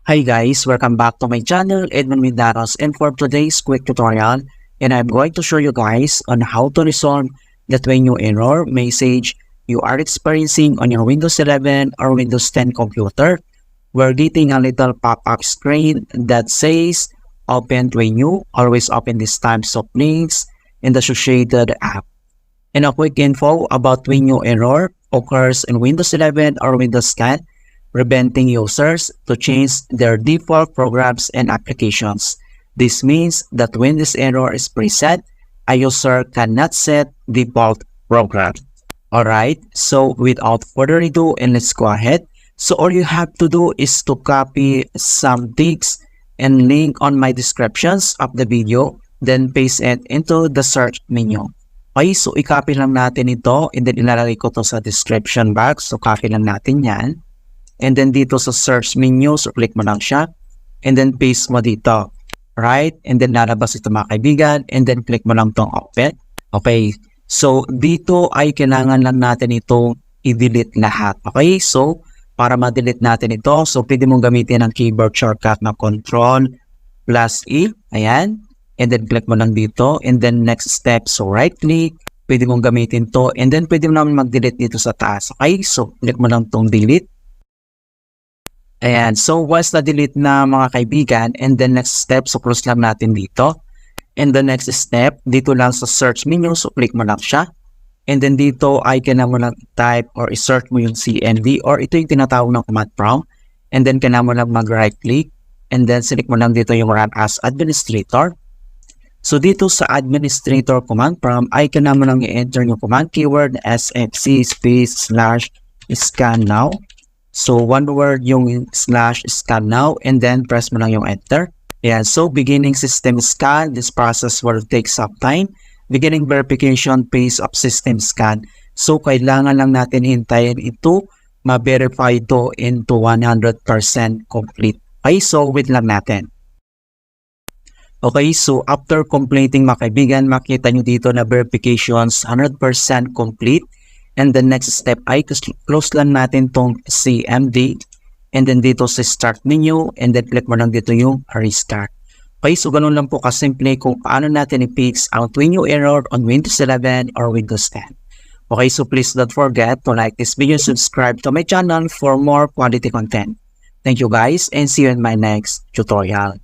Hi guys, welcome back to my channel, Edmund Mindaros, and for today's quick tutorial, and I'm going to show you guys on how to resolve the twinui error message you are experiencing on your Windows 11 or Windows 10 computer. We're getting a little pop-up screen that says Open twinui, always open these types of links in the associated app. And a quick info about twinui error occurs in Windows 11 or Windows 10, preventing users to change their default programs and applications. This means that when this error is preset, a user cannot set default program. Alright, so without further ado, and let's go ahead. So all you have to do is to copy some text and link on my descriptions of the video, then paste it into the search menu. Okay, so i-copy lang natin ito and then ilalagay ko to sa description box. So copy lang natin yan. And then dito sa search menu, so click mo lang siya. And then paste mo dito. Right? And then lalabas ito mga kaibigan. And then click mo lang tong open. Okay. So dito ay kailangan lang natin itong i-delete lahat. Okay. So para ma-delete natin ito, so pwede mong gamitin ang keyboard shortcut na CTRL+E. Ayan. And then click mo lang dito. And then next step, so right click. Pwede mong gamitin to. And then pwede mo naman mag-delete dito sa taas. Okay. So click mo lang tong delete. Ayan, so once na-delete na mga kaibigan, and then next step, so close lang natin dito. And the next step, dito lang sa search menu, so click mo lang siya. And then dito ay kailangan mo lang type or i-search mo yung CMD or ito yung tinatawag ng command prompt. And then kailangan mo lang mag-right click. And then select mo lang dito yung run as administrator. So dito sa administrator command prompt ay kailangan mo lang i-enter yung command keyword sfc /scan now. So, one word yung /scan now and then press mo lang yung enter. Yeah, so beginning system scan, this process will take some time. Beginning verification phase of system scan. So, kailangan lang natin hintayin ito, ma-verify ito into 100% complete. Okay, so wait lang natin. Okay, so after completing mga kaibigan, makita nyo dito na verifications 100% complete. And the next step ay close lang natin tong CMD. And then dito sa start menu. And then click mo lang dito yung restart. Okay, so ganun lang po kasimple kung paano natin i-fix ang twinui error on Windows 11 or Windows 10. Okay, so please don't forget to like this video, subscribe to my channel for more quality content. Thank you guys and see you in my next tutorial.